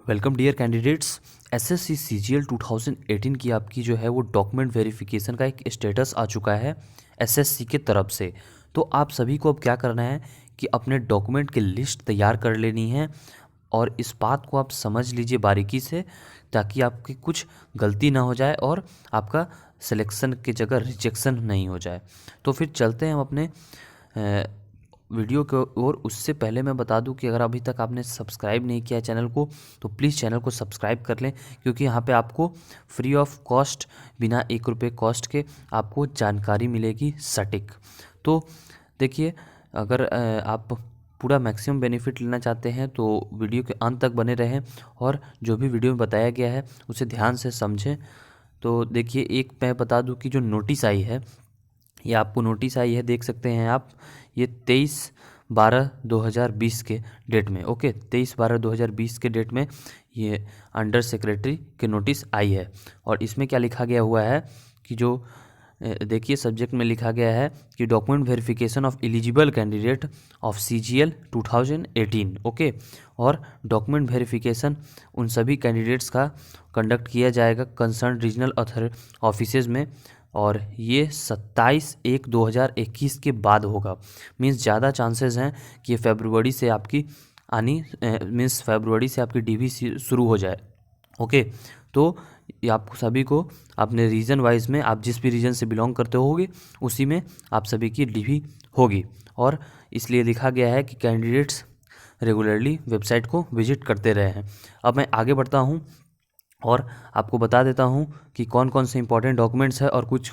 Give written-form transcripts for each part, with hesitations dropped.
Welcome dear candidates. SSC CGL 2018 की आपकी जो है वो डॉक्यूमेंट वेरिफिकेशन का एक स्टेटस आ चुका है एसएससी के तरफ से। तो आप सभी को अब क्या करना है कि अपने डॉक्यूमेंट की लिस्ट तैयार कर लेनी है और इस बात को आप समझ लीजिए बारीकी से, ताकि आपकी कुछ गलती ना हो जाए और आपका सिलेक्शन की जगह रिजेक्शन नहीं हो जाए। तो फिर चलते हैं हम अपने वीडियो को। और उससे पहले मैं बता दूं कि अगर अभी तक आपने सब्सक्राइब नहीं किया है चैनल को तो प्लीज़ चैनल को सब्सक्राइब कर लें, क्योंकि यहाँ पे आपको फ्री ऑफ कॉस्ट, बिना 1 रुपये कॉस्ट के आपको जानकारी मिलेगी सटीक। तो देखिए, अगर आप पूरा मैक्सिमम बेनिफिट लेना चाहते हैं तो वीडियो के अंत तक बने रहें और जो भी वीडियो में बताया गया है उसे ध्यान से समझें। तो देखिए, एक मैं बता दूं कि जो नोटिस आई है, ये आपको नोटिस आई है, देख सकते हैं आप, ये 23/12/2020 के डेट में, ओके, 23/12/2020 के डेट में ये अंडर सेक्रेटरी के नोटिस आई है। और इसमें क्या लिखा गया हुआ है कि जो देखिए सब्जेक्ट में लिखा गया है कि document verification of eligible candidate of CGL 2018, okay. और डॉक्यूमेंट वेरिफिकेशन उन सभी कैंडिडेट्स का कंडक्ट किया जाएगा कंसर्न रीजनल ऑफिसेज में, और ये 27/1/2021 के बाद होगा। मीन्स ज़्यादा चांसेस हैं कि ये फरवरी से आपकी फरवरी से आपकी डीवी शुरू हो जाए, ओके। तो ये आपको सभी को अपने रीजन वाइज में, आप जिस भी रीजन से बिलोंग करते होगे उसी में आप सभी की डीवी होगी। और इसलिए लिखा गया है कि कैंडिडेट्स रेगुलरली वेबसाइट को विजिट करते रहे हैं। अब मैं आगे बढ़ता हूँ और आपको बता देता हूँ कि कौन कौन से इंपॉर्टेंट डॉक्यूमेंट्स है और कुछ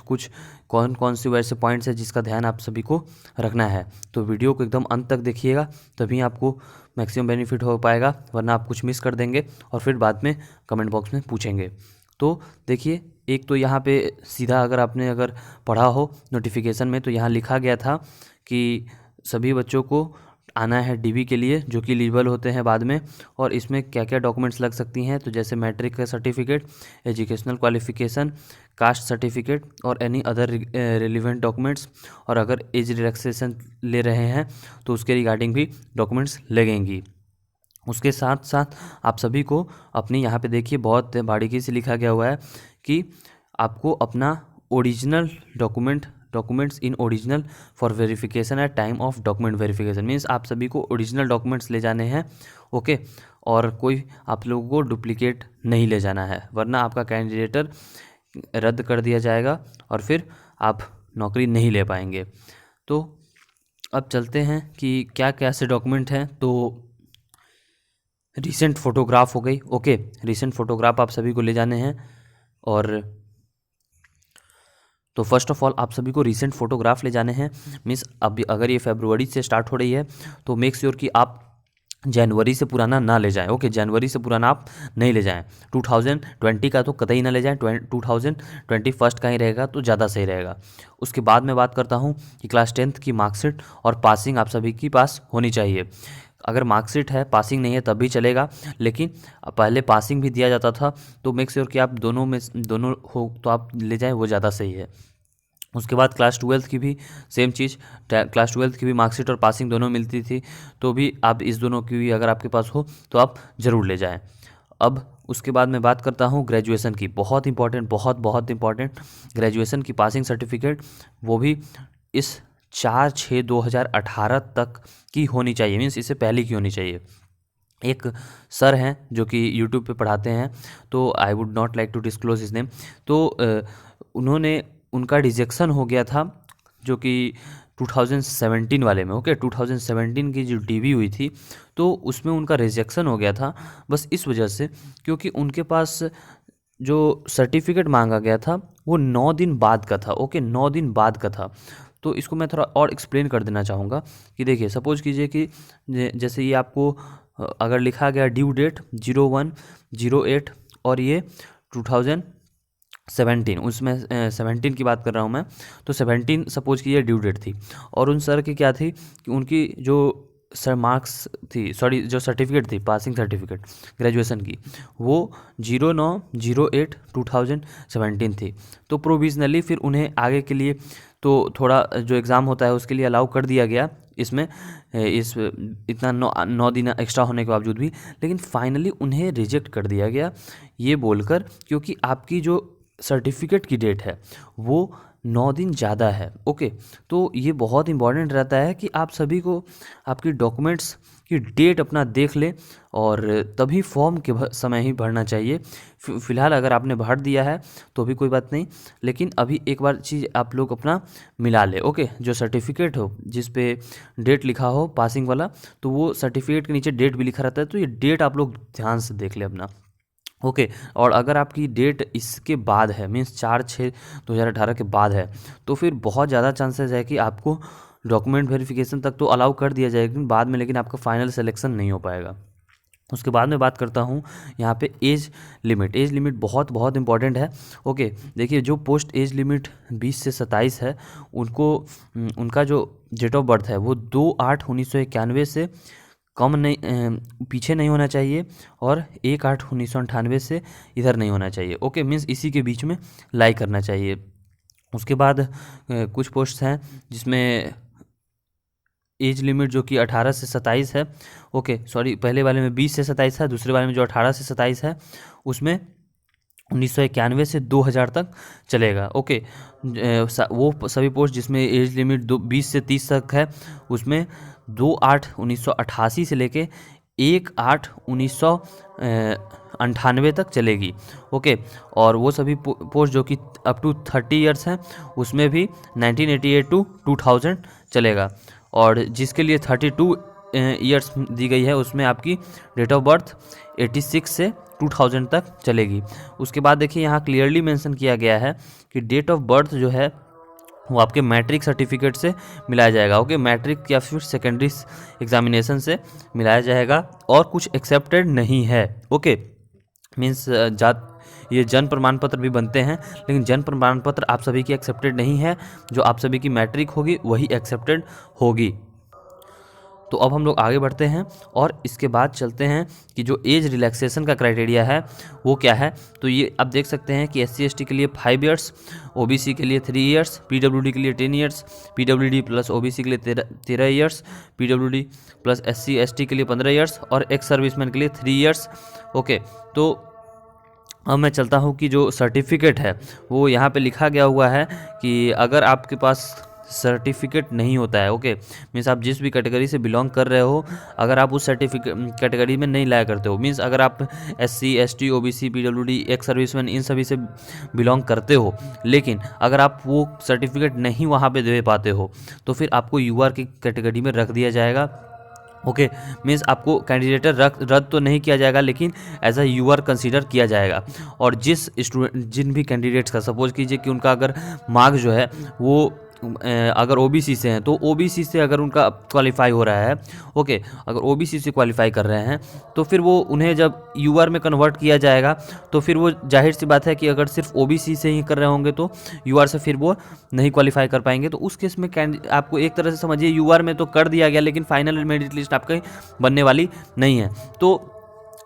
कौन कौन से वैसे पॉइंट्स है जिसका ध्यान आप सभी को रखना है। तो वीडियो को एकदम अंत तक देखिएगा, तभी आपको मैक्सिमम बेनिफिट हो पाएगा, वरना आप कुछ मिस कर देंगे और फिर बाद में कमेंट बॉक्स में पूछेंगे। तो देखिए, एक तो यहाँ पे सीधा अगर पढ़ा हो नोटिफिकेशन में, तो यहाँ लिखा गया था कि सभी बच्चों को आना है डीवी के लिए, जो कि एलिजिबल होते हैं बाद में। और इसमें क्या क्या डॉक्यूमेंट्स लग सकती हैं, तो जैसे मैट्रिक का certificate, educational qualification, caste certificate और एनी अदर रिलीवेंट डॉक्यूमेंट्स। और अगर एज रिलैक्सेशन ले रहे हैं तो उसके रिगार्डिंग भी डॉक्यूमेंट्स लगेंगी। उसके साथ साथ आप सभी को अपनी, यहाँ पे देखिए बहुत बारीकी से लिखा गया हुआ है कि आपको अपना original documents in original for verification at time of document verification. Means आप सभी को ओरिजिनल डॉक्यूमेंट्स ले जाने हैं, ओके। और कोई आप लोगों को डुप्लीकेट नहीं ले जाना है, वरना आपका कैंडिडेटर रद्द कर दिया जाएगा और फिर आप नौकरी नहीं ले पाएंगे। तो अब चलते हैं कि क्या क्या ऐसे डॉक्यूमेंट हैं। तो रीसेंट फ़ोटोग्राफ हो गई, ओके, रीसेंट फ़ोटोग्राफ आप सभी को ले जाने हैं। और तो फर्स्ट ऑफ ऑल आप सभी को रीसेंट फ़ोटोग्राफ ले जाने हैं। मीन्स अभी अगर ये फरवरी से स्टार्ट हो रही है तो मेक श्योर कि आप जनवरी से पुराना ना ले जाएं, ओके। जनवरी से पुराना आप नहीं ले जाएं। 2020 का तो कतई ना ले जाएं, 2021 का ही रहेगा तो ज़्यादा सही रहेगा। उसके बाद मैं बात करता हूँ कि क्लास 10th की मार्कशीट और पासिंग आप सभी की पास होनी चाहिए। अगर मार्कशीट है, पासिंग नहीं है तब भी चलेगा, लेकिन पहले पासिंग भी दिया जाता था, तो मेक श्योर कि आप दोनों हो तो आप ले जाएं, वो ज़्यादा सही है। उसके बाद क्लास 12th की भी सेम चीज़, क्लास 12th की भी मार्कशीट और पासिंग दोनों मिलती थी, तो भी आप इस दोनों की भी अगर आपके पास हो तो आप ज़रूर ले जाएं। अब उसके बाद मैं बात करता हूँ ग्रेजुएशन की, बहुत इंपॉर्टेंट, बहुत इंपॉर्टेंट ग्रेजुएशन की पासिंग सर्टिफिकेट, वो भी इस 4/6/2018 तक की होनी चाहिए। मीन्स इससे पहले की होनी चाहिए। एक सर हैं जो कि यूट्यूब पे पढ़ाते हैं, तो I would not like to disclose his name. तो उनका रिजेक्शन हो गया था, जो कि 2017 वाले में, ओके, 2017 की जो डीवी हुई थी तो उसमें उनका रिजेक्शन हो गया था, बस इस वजह से क्योंकि उनके पास जो सर्टिफिकेट मांगा गया था वो 9 दिन बाद का था, ओके, 9 दिन बाद का था। तो इसको मैं थोड़ा और एक्सप्लेन कर देना चाहूँगा कि देखिए, सपोज कीजिए कि जैसे ये आपको अगर लिखा गया ड्यू डेट 01/08 और ये 2017, उसमें 17 की बात कर रहा हूँ मैं, तो 17 सपोज की ये ड्यू डेट थी। और उन सर की क्या थी कि उनकी जो सर मार्क्स थी, सॉरी जो सर्टिफिकेट थी, पासिंग सर्टिफिकेट ग्रेजुएशन की, वो 09/08/2017 थी। तो प्रोविजनली फिर उन्हें आगे के लिए तो थोड़ा जो एग्ज़ाम होता है उसके लिए अलाउ कर दिया गया इसमें, इस इतना 9 दिन एक्स्ट्रा होने के बावजूद भी, लेकिन फाइनली उन्हें रिजेक्ट कर दिया गया ये बोलकर, क्योंकि आपकी जो सर्टिफिकेट की डेट है वो 9 दिन ज़्यादा है। ओके, तो ये बहुत इंपॉर्टेंट रहता है कि आप सभी को आपकी डॉक्यूमेंट्स की डेट अपना देख ले और तभी फॉर्म के समय ही भरना चाहिए। फ़िलहाल अगर आपने भर दिया है तो भी कोई बात नहीं, लेकिन अभी एक बार चीज़ आप लोग अपना मिला ले। ओके, जो सर्टिफिकेट हो जिस पे डेट लिखा हो पासिंग वाला, तो वो सर्टिफिकेट के नीचे डेट भी लिखा रहता है, तो ये डेट आप लोग ध्यान से देख ले अपना। ओके, और अगर आपकी डेट इसके बाद है, मीन्स 4/6/2018 के बाद है, तो फिर बहुत ज़्यादा चांसेस है कि आपको डॉक्यूमेंट वेरिफिकेशन तक तो अलाउ कर दिया जाएगा बाद में, लेकिन आपका फाइनल सिलेक्शन नहीं हो पाएगा। उसके बाद में बात करता हूँ यहाँ पे एज लिमिट। एज लिमिट बहुत बहुत इंपॉर्टेंट है। ओके, देखिए जो पोस्ट एज लिमिट 20 से 27 है, उनको उनका जो डेट ऑफ बर्थ है वो 2/8/1991 से कम नहीं, पीछे नहीं होना चाहिए, और 1/8/1998 से इधर नहीं होना चाहिए। ओके, मीन्स इसी के बीच में लाई करना चाहिए। उसके बाद कुछ पोस्ट हैं जिसमें एज लिमिट जो कि 18 से 27 है। ओके, सॉरी, पहले वाले में 20 से 27 है, दूसरे वाले में जो 18 से 27 है उसमें 1991 से 2000 तक चलेगा। ओके, वो सभी पोस्ट जिसमें एज लिमिट 20 से 30 तक है उसमें 2/8/1988 से लेके 1/8/1998 तक चलेगी। ओके, और वो सभी पोस्ट जो कि अप टू 30 ईयर्स हैं उसमें भी 1988 टू 2000 चलेगा, और जिसके लिए 32 ईयर्स दी गई है उसमें आपकी डेट ऑफ बर्थ 86 से 2000 तक चलेगी। उसके बाद देखिए यहाँ क्लियरली मेंशन किया गया है कि डेट ऑफ बर्थ जो है वो आपके मैट्रिक सर्टिफिकेट से मिलाया जाएगा। ओके, मैट्रिक या फिर सेकेंडरी एग्जामिनेशन से मिलाया जाएगा, और कुछ एक्सेप्टेड नहीं है। ओके, मीन्स ये जन प्रमाण पत्र भी बनते हैं, लेकिन जन प्रमाण पत्र आप सभी की एक्सेप्टेड नहीं है, जो आप सभी की मैट्रिक होगी वही एक्सेप्टेड होगी। तो अब हम लोग आगे बढ़ते हैं और इसके बाद चलते हैं कि जो एज रिलैक्सेशन का क्राइटेरिया है वो क्या है। तो ये आप देख सकते हैं कि SC/ST के लिए 5 ईयर्स, OBC के लिए 3 ईयर्स, PWD के लिए 10 ईयर्स, PWD प्लस OBC के लिए 13 ईयर्स, PWD प्लस SC/ST के लिए 15 ईयर्स, और एक्स सर्विसमैन के लिए 3 ईयर्स। ओके, तो अब मैं चलता हूँ कि जो सर्टिफिकेट है वो यहाँ पे लिखा गया हुआ है कि अगर आपके पास सर्टिफिकेट नहीं होता है, ओके, मीन्स आप जिस भी कैटेगरी से बिलोंग कर रहे हो, अगर आप उस सर्टिफिकेट कैटेगरी में नहीं लाया करते हो, मीन्स अगर आप SC/ST OBC PWD ex serviceman इन सभी से बिलोंग करते हो, लेकिन अगर आप वो सर्टिफिकेट नहीं वहाँ पे दे पाते हो, तो फिर आपको UR की कैटेगरी में रख दिया जाएगा। ओके, मीन्स आपको कैंडिडेट रद्द तो नहीं किया जाएगा, लेकिन एज अ UR कंसीडर किया जाएगा। और जिन भी कैंडिडेट्स का सपोज कीजिए कि उनका अगर मार्क्स जो है वो अगर OBC से हैं, तो OBC से अगर उनका क्वालिफाई हो रहा है, ओके, अगर OBC से क्वालिफाई कर रहे हैं, तो फिर वो उन्हें जब UR में कन्वर्ट किया जाएगा, तो फिर वो जाहिर सी बात है कि अगर सिर्फ OBC से ही कर रहे होंगे तो UR से फिर वो नहीं क्वालिफाई कर पाएंगे। तो उस केस में आपको एक तरह से समझिए UR में तो कर दिया गया, लेकिन फाइनल मेरिट लिस्ट आपकी बनने वाली नहीं है। तो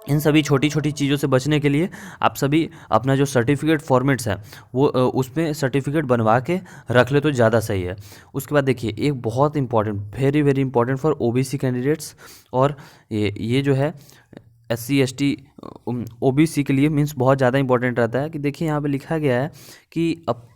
इन सभी छोटी छोटी चीज़ों से बचने के लिए आप सभी अपना जो सर्टिफिकेट फॉर्मेट्स हैं वो उसमें सर्टिफिकेट बनवा के रख ले तो ज़्यादा सही है। उसके बाद देखिए एक बहुत important, very very important for OBC candidates, और ये जो है SC/ST OBC के लिए मीन्स बहुत ज़्यादा इंपॉर्टेंट रहता है कि देखिए यहाँ पे लिखा गया है कि अब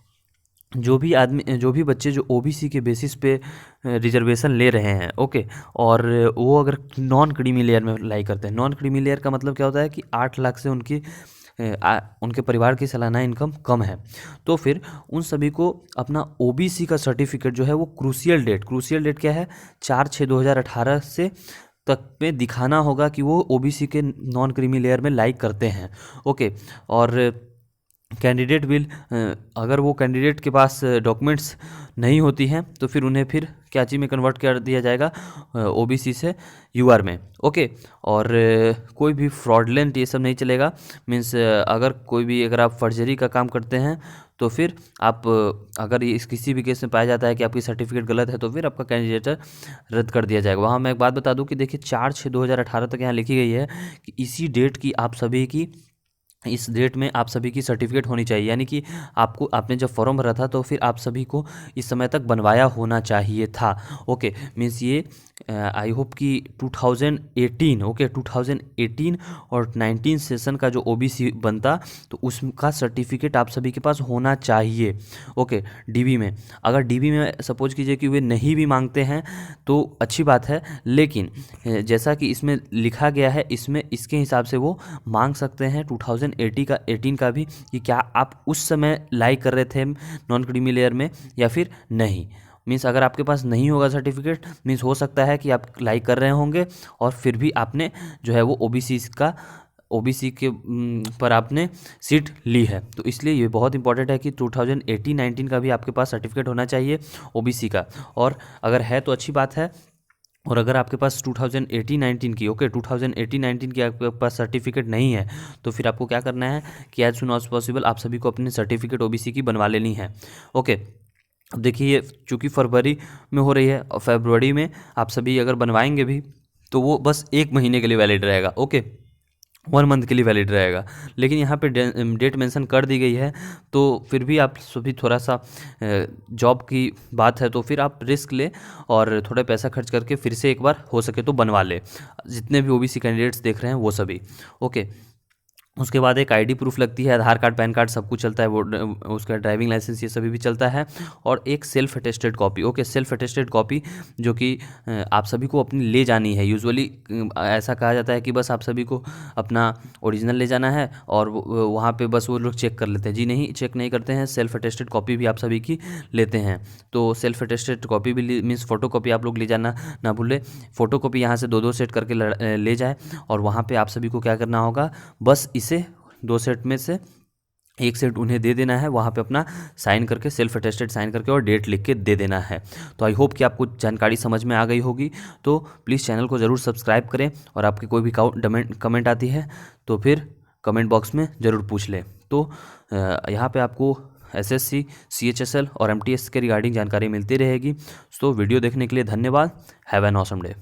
जो भी बच्चे जो OBC के बेसिस पे रिजर्वेशन ले रहे हैं, ओके, और वो अगर नॉन क्रीमी लेयर में लाई करते हैं, नॉन क्रीमी लेयर का मतलब क्या होता है कि 8 लाख से उनके परिवार की सालाना इनकम कम है, तो फिर उन सभी को अपना OBC का सर्टिफिकेट जो है वो क्रूशियल डेट क्या है, 4/6/2018 से तक में दिखाना होगा कि वो OBC के नॉन क्रीमी लेयर में लाई करते हैं। ओके, और कैंडिडेट विल, अगर वो कैंडिडेट के पास डॉक्यूमेंट्स नहीं होती हैं तो फिर उन्हें फिर क्या चीज़ में कन्वर्ट कर दिया जाएगा, OBC से UR में। ओके, और कोई भी फ्रॉडलेंट ये सब नहीं चलेगा, मीन्स अगर आप फर्जरी का काम करते हैं तो फिर आप अगर इस किसी भी केस में पाया जाता है कि आपकी सर्टिफिकेट गलत है तो फिर आपका कैंडिडेट रद्द कर दिया जाएगा। वहाँ मैं एक बात बता दूं कि देखिए 4/6/2018 तक यहाँ लिखी गई है कि इसी डेट की आप सभी की इस डेट में आप सभी की सर्टिफिकेट होनी चाहिए, यानी कि आपने जब फॉर्म भरा था तो फिर आप सभी को इस समय तक बनवाया होना चाहिए था। ओके, मीन्स ये आई होप कि 2018 ओके 2018 और 19 सेशन का जो ओबीसी बनता तो उसका सर्टिफिकेट आप सभी के पास होना चाहिए। ओके, डीबी में अगर डीबी में सपोज कीजिए कि वे नहीं भी मांगते हैं तो अच्छी बात है, लेकिन जैसा कि इसमें लिखा गया है इसमें इसके हिसाब से वो मांग सकते हैं 2018 का भी कि क्या आप उस समय लाइक कर रहे थे नॉन क्रीमी लेयर में या फिर नहीं। मीन्स अगर आपके पास नहीं होगा सर्टिफिकेट, मीन्स हो सकता है कि आप लाइक कर रहे होंगे और फिर भी आपने जो है वो ओबीसी के पर आपने सीट ली है। तो इसलिए ये बहुत इंपॉर्टेंट है कि 2018-19 का भी आपके पास सर्टिफिकेट होना चाहिए ओबीसी का, और अगर है तो अच्छी बात है। और अगर आपके पास 2018-19 की 2018-19 की आपके पास सर्टिफिकेट नहीं है तो फिर आपको क्या करना है कि एज सुन एज पॉसिबल आप सभी को अपनी सर्टिफिकेट ओबीसी की बनवा लेनी है। ओके, अब देखिए ये चूँकि फरवरी में हो रही है और फरवरी में आप सभी अगर बनवाएंगे भी तो वो बस 1 महीने के लिए वैलिड रहेगा। ओके, 1 मंथ के लिए वैलिड रहेगा, लेकिन यहाँ पे डेट मेंशन कर दी गई है तो फिर भी आप सभी थोड़ा सा जॉब की बात है तो फिर आप रिस्क ले और थोड़ा पैसा खर्च करके फिर से एक बार हो सके तो बनवा ले, जितने भी ओबीसी कैंडिडेट्स देख रहे हैं वो सभी। ओके, उसके बाद एक आईडी प्रूफ लगती है, आधार कार्ड पैन कार्ड सब कुछ चलता है, वो उसका ड्राइविंग लाइसेंस ये सभी भी चलता है, और एक self attested copy. Okay, self attested copy जो कि आप सभी को अपनी ले जानी है। यूजुअली ऐसा कहा जाता है कि बस आप सभी को अपना ओरिजिनल ले जाना है और वहाँ पे बस वो लोग चेक कर लेते हैं। जी नहीं, चेक नहीं करते हैं, सेल्फ अटेस्टेड कॉपी भी आप सभी की लेते हैं। तो सेल्फ अटेस्टेड कॉपी भी मीन्स फ़ोटो कॉपी आप लोग ले जाना ना भूलें। फ़ोटो कॉपी यहाँ से 2-2 सेट करके ले जाए और वहाँ पर आप सभी को क्या करना होगा, बस इसे 2 सेट में से 1 सेट उन्हें दे देना है, वहाँ पे अपना साइन करके सेल्फ अटेस्टेड साइन करके और डेट लिख के दे देना है। तो आई होप कि आपको जानकारी समझ में आ गई होगी। तो प्लीज़ चैनल को ज़रूर सब्सक्राइब करें और आपकी कोई भी कमेंट आती है तो फिर कमेंट बॉक्स में ज़रूर पूछ लें। तो यहाँ पे आपको एसएससी, सीएचएसएल और एमटीएस के रिगार्डिंग जानकारी मिलती रहेगी। तो वीडियो देखने के लिए धन्यवाद। Have an awesome day.